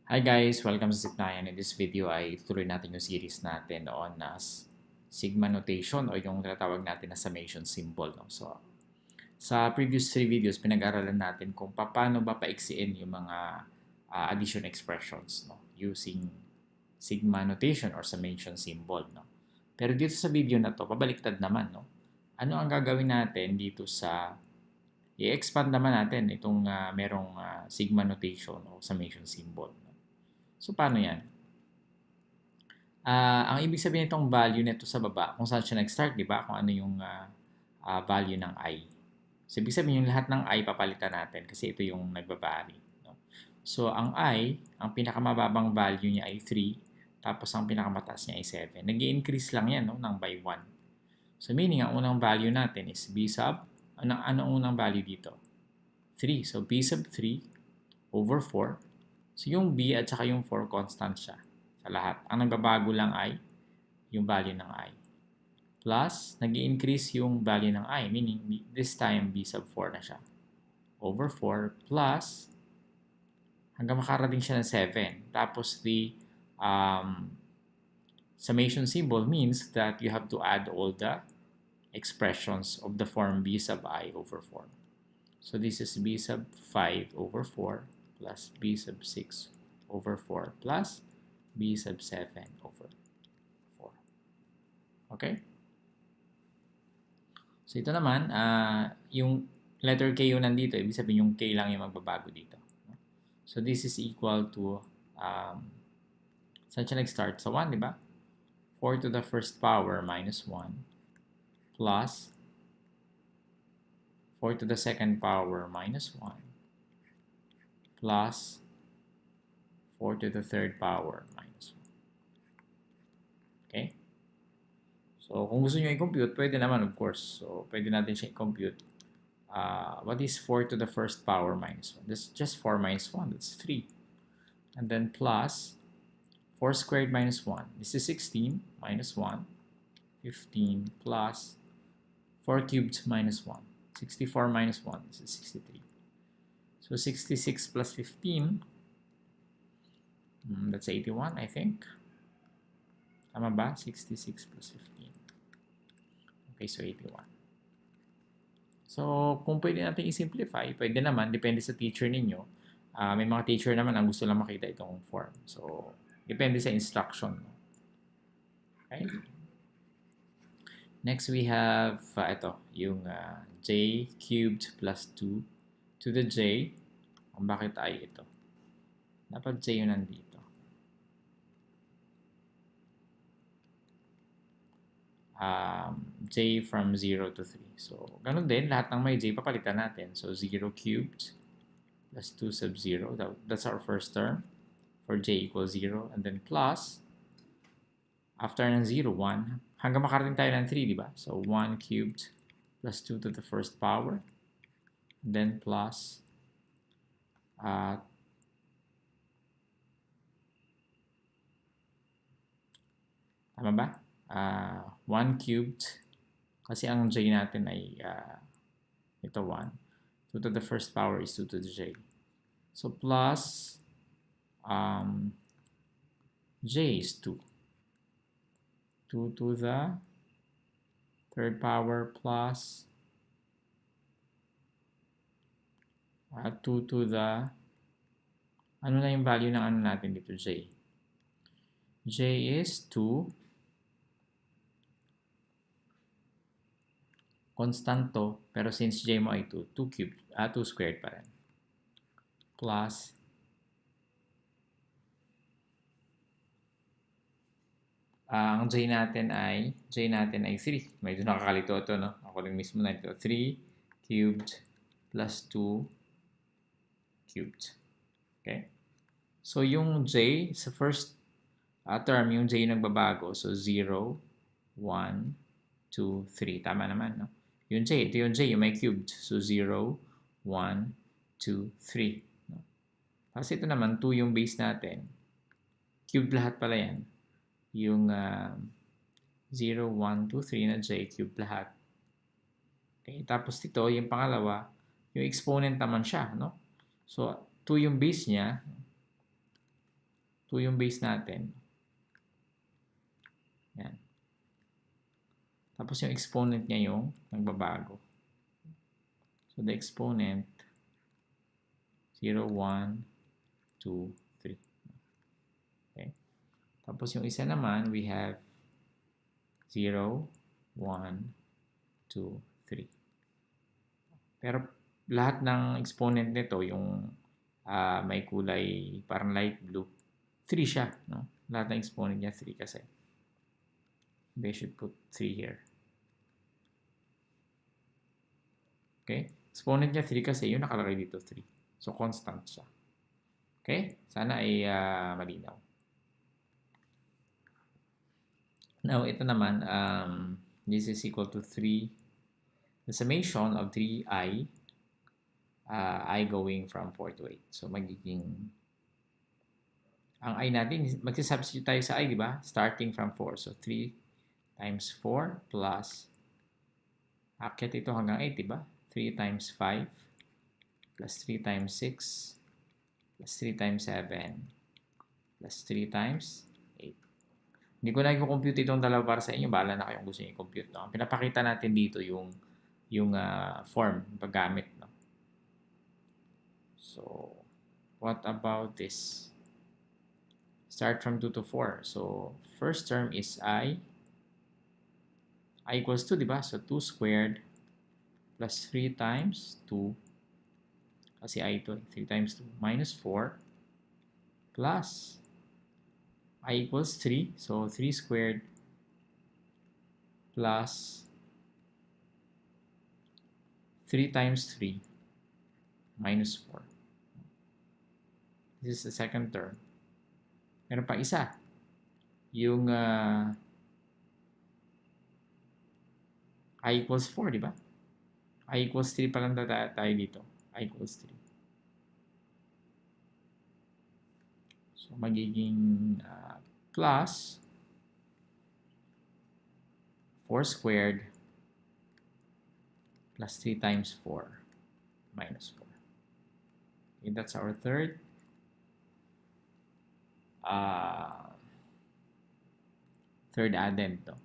Hi guys! Welcome sa Signayan. In this video ay tuloy natin yung series natin on sigma notation o yung tinatawag natin na summation symbol. No? So, sa previous 3 videos, pinag-aralan natin kung paano ba paiksiin yung mga addition expressions no? Using sigma notation or summation symbol. No? Pero dito sa video na to, pabaliktad naman. No? Ano ang gagawin natin dito sa i-expand naman natin itong merong sigma notation o summation symbol. No? So, paano yan? Ang ibig sabihin nitong value nito sa baba, kung saan siya nag-start, di ba? Kung ano yung value ng I. So, ibig sabihin yung lahat ng I papalitan natin kasi ito yung nagbabari. No? So, ang I, ang pinakamababang value niya ay 3, tapos ang pinakamataas niya ay 7. Nag-i-increase lang yan no, ng by 1. So, meaning, ang unang value natin is B sub, ano unang value dito? 3. So, B sub 3 over 4. So, yung B at saka yung 4 constant siya sa lahat. Ang nagbabago lang ay yung value ng I. Plus, nag-i-increase yung value ng I, meaning this time B sub 4 na siya. Over 4 plus, hanggang makarating siya ng 7. Tapos, the summation symbol means that you have to add all the expressions of the form B sub I over 4. So, this is B sub 5 over 4 plus B sub 6 over 4 plus B sub 7 over 4. Okay? So, ito naman, yung letter K yung nandito, ibig sabihin yung K lang yung magbabago dito. So, this is equal to, saan siya nag-start? Sa 1, di ba? 4 to the first power minus 1 plus 4 to the second power minus 1 plus 4 to the third power minus 1. Okay? So, kung gusto nyo i-compute, pwede naman of course. So, pwede natin siya i-compute. What is 4 to the first power minus 1? That's just 4 minus 1. That's 3. And then plus 4 squared minus 1. This is 16 minus 1. 15 plus 4 cubed minus 1. 64 minus 1. This is 63. So, 66 plus 15. That's 81, I think. Tama ba? 66 plus 15. Okay, so 81. So, kung pwede natin i-simplify, pwede naman, depende sa teacher ninyo. May mga teacher naman ang gusto lang makita itong form. So, depende sa instruction. Okay? Next, we have, ito, yung j cubed plus 2 to the j. Bakit ay ito? Dapat j yun nandito. J from 0 to 3. So, ganun din, lahat ng may j papalitan natin. So, 0 cubed plus 2 sub 0. That's our first term for j equals 0. And then plus, after ng 0, 1. Hanggang makarating tayo ng 3, di ba? So, 1 cubed plus 2 to the first power. And then plus, tama ba? 1 cubed, kasi ang j natin ay ito 1. 2 to the first power is 2 to the j. So, plus j is 2. 2 to the third power plus 2 to the, ano na yung value ng ano natin dito, j? J is 2. Constant to, pero since j mo ay 2, 2 cubed, 2 squared pa rin. Plus, ang j natin ay 3. Medyo nakakalito ito, no? Ako rin mismo na ito. 3 cubed plus 2 cubed. Okay? So, yung j, sa first term, yung j nagbabago. So, 0, 1, 2, 3. Tama naman, no? Yung j, ito yung j, yung may cubed. So, 0, 1, 2, 3. No? Tapos ito naman, 2 yung base natin. Cubed lahat pala yan. Yung 0, 1, 2, 3 na j, cubed lahat. Okay, tapos dito, yung pangalawa, yung exponent naman siya, no? So, 2 yung base niya. 2 yung base natin. Yan. Tapos yung exponent niya yung nagbabago. So the exponent 0, 1, 2, 3. Okay. Tapos yung isa naman, we have 0, 1, 2, 3. Pero lahat ng exponent nito, yung may kulay parang light blue, 3 siya. No? Lahat ng exponent niya 3 kasi. They should put 3 here. Okay? Exponent niya 3 kasi yun nakalagay dito 3. So, constant siya. Okay? Sana ay malinaw. Now, ito naman, this is equal to 3. The summation of 3i, I going from 4 to 8. So, magiging, ang I natin, magsisubstitute tayo sa I, di ba? Starting from 4. So, 3 times 4 plus, akyat ito hanggang 8, di ba? 3 times 5 plus 3 times 6 plus 3 times 7 plus 3 times 8. Hindi ko na i-compute itong dalawa para sa inyo. Bahala na kayong gusto nyo i-compute. No? Pinapakita natin dito yung form, yung paggamit. No? So, what about this? Start from 2 to 4. So, first term is I equals 2, di ba? So, 2 squared plus 3 times 2. Kasi I ito, 3 times 2 minus 4 plus I equals 3. So, 3 squared plus 3 times 3 minus 4. This is the second term. Meron pa isa. Yung I equals 4, di ba? I equals 3 pa lang tayo dito. I equals 3. So, magiging plus 4 squared plus 3 times 4 minus 4. Okay, that's our third. Third addend. No?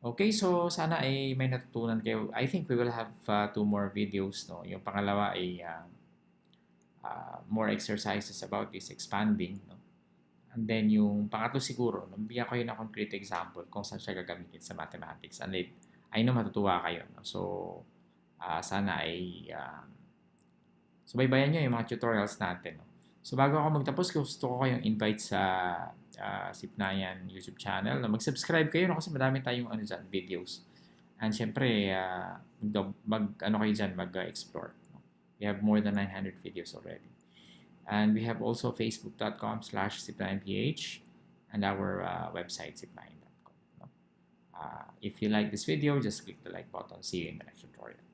Okay, so sana ay may natutunan kayo. I think we will have 2 more videos. No? Yung pangalawa ay more exercises about this expanding. No? And then yung pangatlo siguro, nabigyan ko yun ng concrete example kung saan siya gagamitin sa mathematics. And I know matutuwa kayo. No? So, sana ay subaybayan nyo yung mga tutorials natin. No? So, bago ako magtapos, gusto ko kayong invite sa Sipnayan YouTube channel na mag-subscribe kayo no? Kasi madami tayong videos. And syempre, kayo dyan, mag-explore. No? We have more than 900 videos already. And we have also facebook.com/sipnayanph and our website, sipnayan.com. No? If you like this video, just click the like button. See you in the next tutorial.